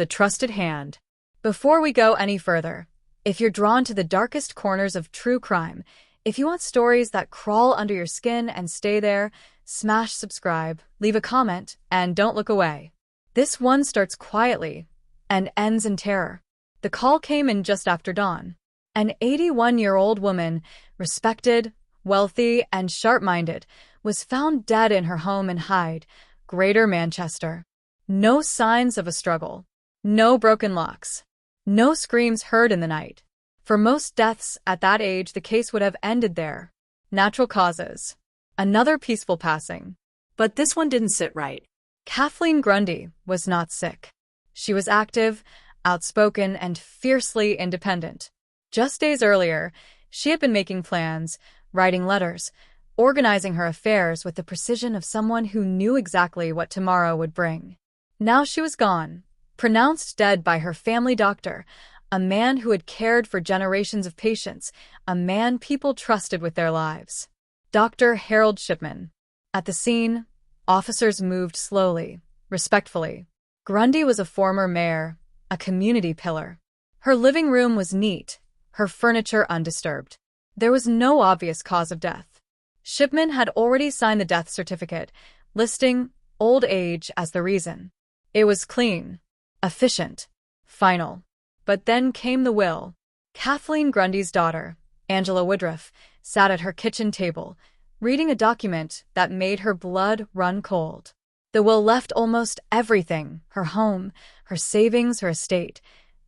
the trusted hand. Before we go any further, if you're drawn to the darkest corners of true crime, if you want stories that crawl under your skin and stay there, smash subscribe, leave a comment, and don't look away. This one starts quietly and ends in terror. The call came in just after dawn. An 81-year-old woman, respected, wealthy, and sharp-minded, was found dead in her home in Hyde, Greater Manchester. No signs of a struggle. No broken locks. No screams heard in the night. For most deaths at that age, the case would have ended there. Natural causes. Another peaceful passing. But this one didn't sit right. Kathleen Grundy was not sick. She was active, outspoken, and fiercely independent. Just days earlier, she had been making plans, writing letters, organizing her affairs with the precision of someone who knew exactly what tomorrow would bring. Now she was gone, pronounced dead by her family doctor, a man who had cared for generations of patients, a man people trusted with their lives. Dr. Harold Shipman. At the scene, officers moved slowly, respectfully. Grundy was a former mayor, a community pillar. Her living room was neat, her furniture undisturbed. There was no obvious cause of death. Shipman had already signed the death certificate, listing old age as the reason. It was clean, efficient, final. But then came the will. Kathleen Grundy's daughter, Angela Woodruff, sat at her kitchen table, reading a document that made her blood run cold. The will left almost everything, her home, her savings, her estate,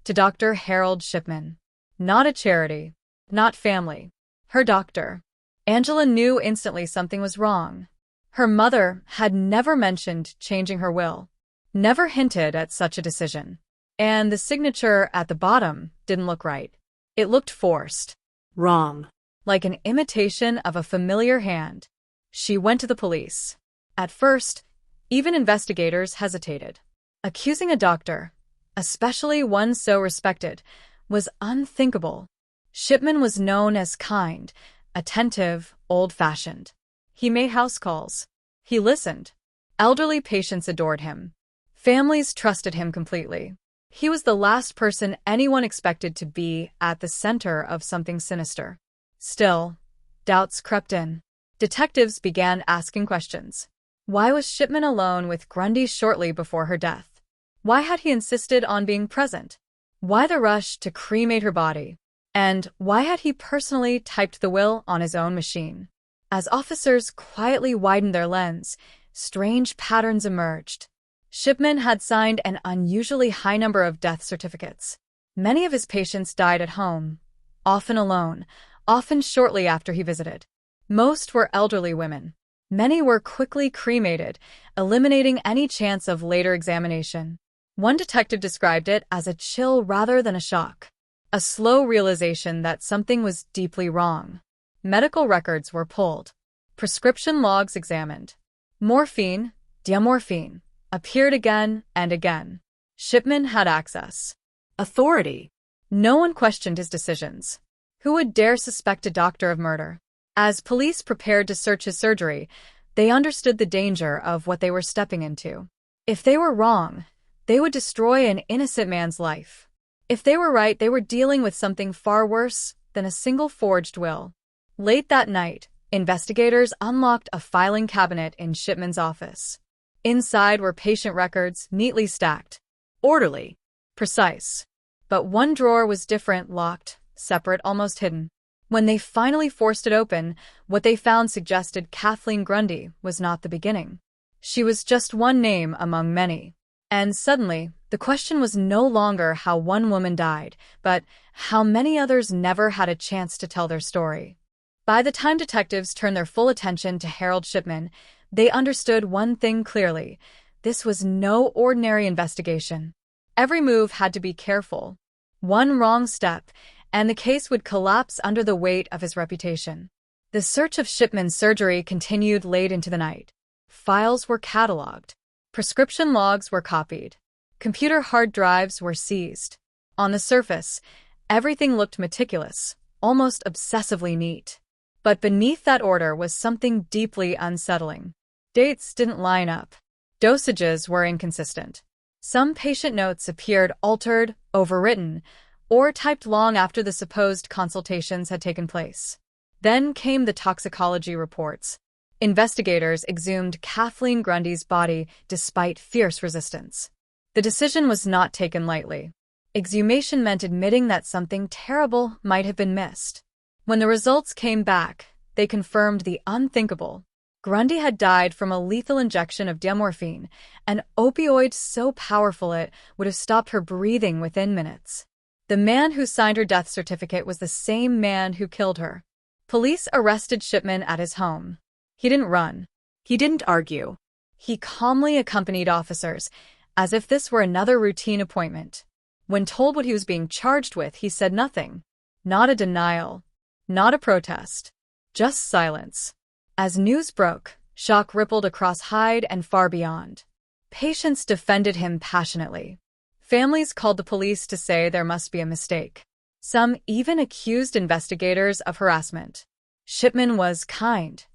to Dr. Harold Shipman. Not a charity, not family. Her doctor. Angela knew instantly something was wrong. Her mother had never mentioned changing her will, never hinted at such a decision. And the signature at the bottom didn't look right. It looked forced. Wrong. Like an imitation of a familiar hand. She went to the police. At first, even investigators hesitated. Accusing a doctor, especially one so respected, was unthinkable. Shipman was known as kind, attentive, old-fashioned. He made house calls. He listened. Elderly patients adored him. Families trusted him completely. He was the last person anyone expected to be at the center of something sinister. Still, doubts crept in. Detectives began asking questions. Why was Shipman alone with Grundy shortly before her death? Why had he insisted on being present? Why the rush to cremate her body? And why had he personally typed the will on his own machine? As officers quietly widened their lens, strange patterns emerged. Shipman had signed an unusually high number of death certificates. Many of his patients died at home, often alone, often shortly after he visited. Most were elderly women. Many were quickly cremated, eliminating any chance of later examination. One detective described it as a chill rather than a shock, a slow realization that something was deeply wrong. Medical records were pulled. Prescription logs examined. Morphine, diamorphine, appeared again and again. Shipman had access. Authority. No one questioned his decisions. Who would dare suspect a doctor of murder? As police prepared to search his surgery, they understood the danger of what they were stepping into. If they were wrong, they would destroy an innocent man's life. If they were right, they were dealing with something far worse than a single forged will. Late that night, investigators unlocked a filing cabinet in Shipman's office. Inside were patient records, neatly stacked. Orderly. Precise. But one drawer was different, locked, separate, almost hidden. When they finally forced it open, what they found suggested Kathleen Grundy was not the beginning. She was just one name among many. And suddenly, the question was no longer how one woman died, but how many others never had a chance to tell their story. By the time detectives turned their full attention to Harold Shipman, they understood one thing clearly. This was no ordinary investigation. Every move had to be careful. One wrong step, and the case would collapse under the weight of his reputation. The search of Shipman's surgery continued late into the night. Files were cataloged. Prescription logs were copied. Computer hard drives were seized. On the surface, everything looked meticulous, almost obsessively neat. But beneath that order was something deeply unsettling. Dates didn't line up. Dosages were inconsistent. Some patient notes appeared altered, overwritten, or typed long after the supposed consultations had taken place. Then came the toxicology reports. Investigators exhumed Kathleen Grundy's body despite fierce resistance. The decision was not taken lightly. Exhumation meant admitting that something terrible might have been missed. When the results came back, they confirmed the unthinkable. Grundy had died from a lethal injection of diamorphine, an opioid so powerful it would have stopped her breathing within minutes. The man who signed her death certificate was the same man who killed her. Police arrested Shipman at his home. He didn't run. He didn't argue. He calmly accompanied officers, as if this were another routine appointment. When told what he was being charged with, he said nothing. Not a denial. Not a protest. Just silence. As news broke, shock rippled across Hyde and far beyond. Patients defended him passionately. Families called the police to say there must be a mistake. Some even accused investigators of harassment. Shipman was kind,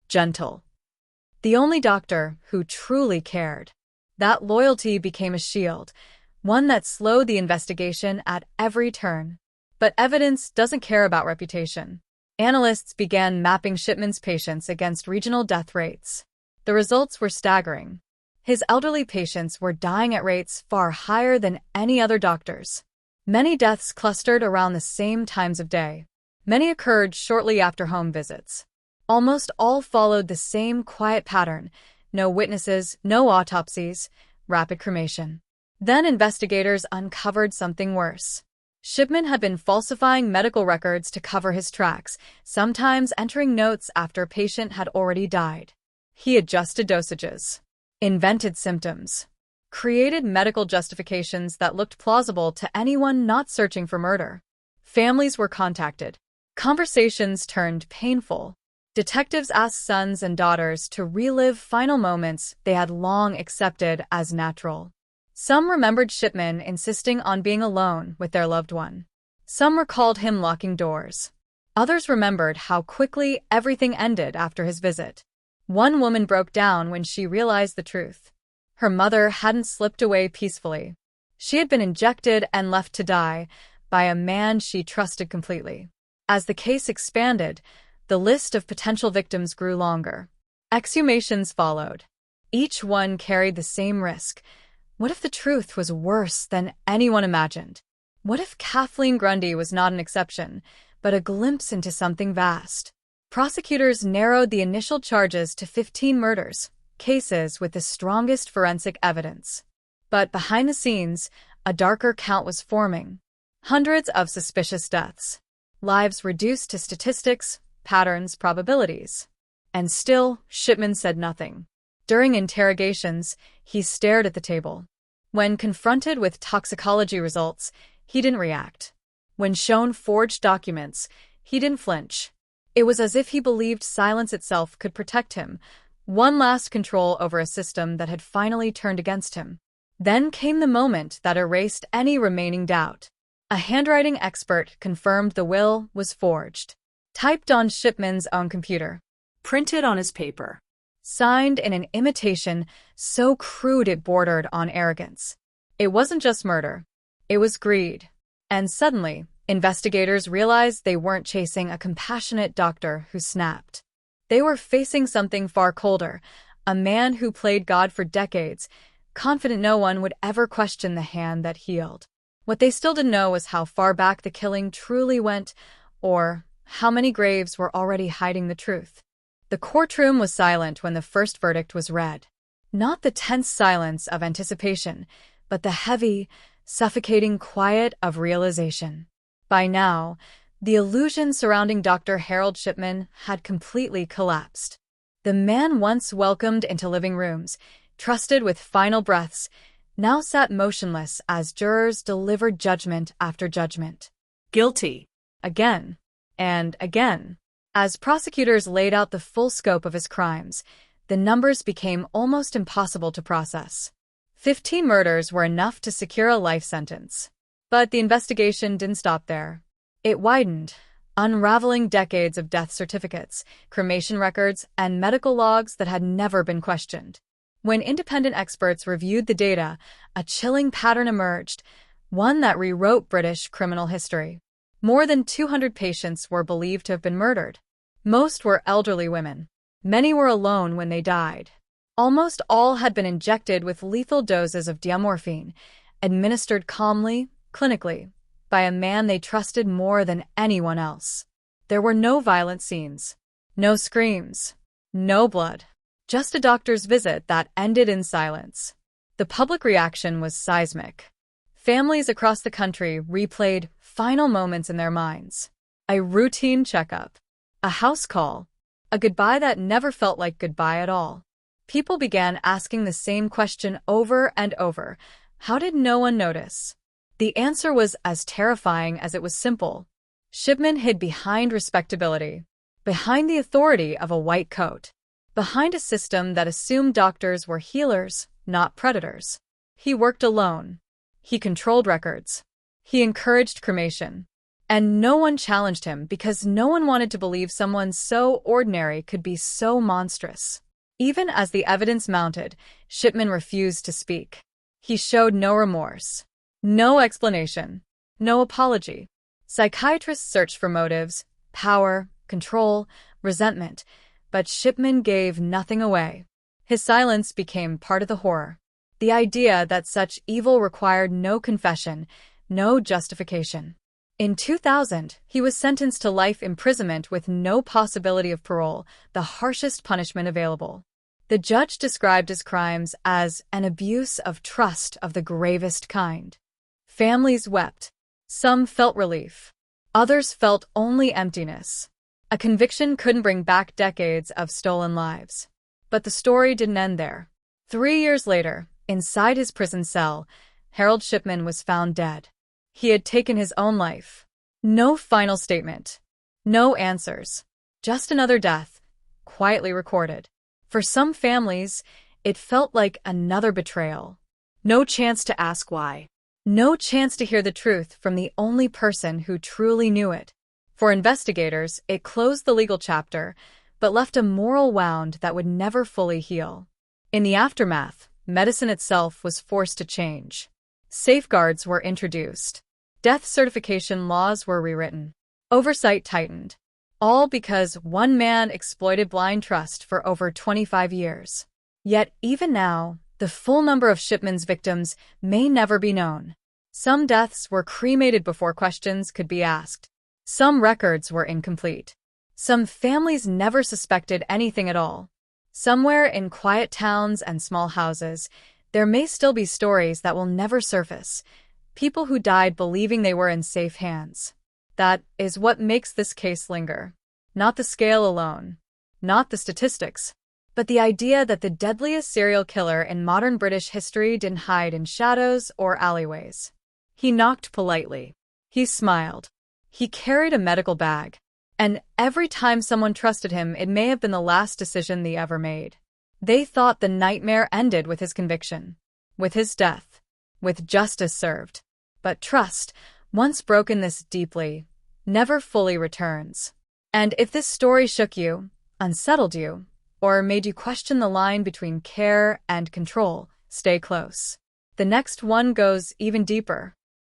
gentle. The only doctor who truly cared. That loyalty became a shield, one that slowed the investigation at every turn. But evidence doesn't care about reputation. Analysts began mapping Shipman's patients against regional death rates. The results were staggering. His elderly patients were dying at rates far higher than any other doctor's. Many deaths clustered around the same times of day. Many occurred shortly after home visits. Almost all followed the same quiet pattern: no witnesses, no autopsies, rapid cremation. Then investigators uncovered something worse. Shipman had been falsifying medical records to cover his tracks, sometimes entering notes after a patient had already died. He adjusted dosages, invented symptoms, created medical justifications that looked plausible to anyone not searching for murder. Families were contacted. Conversations turned painful. Detectives asked sons and daughters to relive final moments they had long accepted as natural. Some remembered Shipman insisting on being alone with their loved one. Some recalled him locking doors. Others remembered how quickly everything ended after his visit. One woman broke down when she realized the truth. Her mother hadn't slipped away peacefully. She had been injected and left to die by a man she trusted completely. As the case expanded, the list of potential victims grew longer. Exhumations followed. Each one carried the same risk. What if the truth was worse than anyone imagined? What if Kathleen Grundy was not an exception, but a glimpse into something vast? Prosecutors narrowed the initial charges to 15 murders, cases with the strongest forensic evidence. But behind the scenes, a darker count was forming. Hundreds of suspicious deaths. Lives reduced to statistics, patterns, probabilities. And still, Shipman said nothing. During interrogations, he stared at the table. When confronted with toxicology results, he didn't react. When shown forged documents, he didn't flinch. It was as if he believed silence itself could protect him, one last control over a system that had finally turned against him. Then came the moment that erased any remaining doubt. A handwriting expert confirmed the will was forged, typed on Shipman's own computer, Printed on his paper. Signed in an imitation so crude it bordered on arrogance. It wasn't just murder. It was greed. And suddenly, investigators realized they weren't chasing a compassionate doctor who snapped. They were facing something far colder, a man who played God for decades, confident no one would ever question the hand that healed. What they still didn't know was how far back the killing truly went, or how many graves were already hiding the truth. The courtroom was silent when the first verdict was read. Not the tense silence of anticipation, but the heavy, suffocating quiet of realization. By now, the illusion surrounding Dr. Harold Shipman had completely collapsed. The man once welcomed into living rooms, trusted with final breaths, now sat motionless as jurors delivered judgment after judgment. Guilty. Again and again. As prosecutors laid out the full scope of his crimes, the numbers became almost impossible to process. 15 murders were enough to secure a life sentence. But the investigation didn't stop there. It widened, unraveling decades of death certificates, cremation records, and medical logs that had never been questioned. When independent experts reviewed the data, a chilling pattern emerged, one that rewrote British criminal history. More than 200 patients were believed to have been murdered. Most were elderly women. Many were alone when they died. Almost all had been injected with lethal doses of diamorphine, administered calmly, clinically, by a man they trusted more than anyone else. There were no violent scenes, no screams, no blood. Just a doctor's visit that ended in silence. The public reaction was seismic. Families across the country replayed final moments in their minds. A routine checkup, a house call, a goodbye that never felt like goodbye at all. People began asking the same question over and over. How did no one notice? The answer was as terrifying as it was simple. Shipman hid behind respectability, behind the authority of a white coat, behind a system that assumed doctors were healers, not predators. He worked alone. He controlled records. He encouraged cremation. And no one challenged him because no one wanted to believe someone so ordinary could be so monstrous. Even as the evidence mounted, Shipman refused to speak. He showed no remorse, no explanation, no apology. Psychiatrists searched for motives, power, control, resentment, but Shipman gave nothing away. His silence became part of the horror. The idea that such evil required no confession, no justification. In 2000, he was sentenced to life imprisonment with no possibility of parole, the harshest punishment available. The judge described his crimes as an abuse of trust of the gravest kind. Families wept. Some felt relief. Others felt only emptiness. A conviction couldn't bring back decades of stolen lives. But the story didn't end there. 3 years later, inside his prison cell, Harold Shipman was found dead. He had taken his own life. No final statement. No answers. Just another death, quietly recorded. For some families, it felt like another betrayal. No chance to ask why. No chance to hear the truth from the only person who truly knew it. For investigators, it closed the legal chapter, but left a moral wound that would never fully heal. In the aftermath, medicine itself was forced to change. Safeguards were introduced. Death certification laws were rewritten. Oversight tightened. All because one man exploited blind trust for over 25 years. Yet even now, the full number of Shipman's victims may never be known. Some deaths were cremated before questions could be asked. Some records were incomplete. Some families never suspected anything at all. Somewhere in quiet towns and small houses, there may still be stories that will never surface. People who died believing they were in safe hands. That is what makes this case linger. Not the scale alone. Not the statistics. But the idea that the deadliest serial killer in modern British history didn't hide in shadows or alleyways. He knocked politely. He smiled. He carried a medical bag. And every time someone trusted him, it may have been the last decision they ever made. They thought the nightmare ended with his conviction. With his death. With justice served. But trust, once broken this deeply, never fully returns. And if this story shook you, unsettled you, or made you question the line between care and control, stay close. The next one goes even deeper.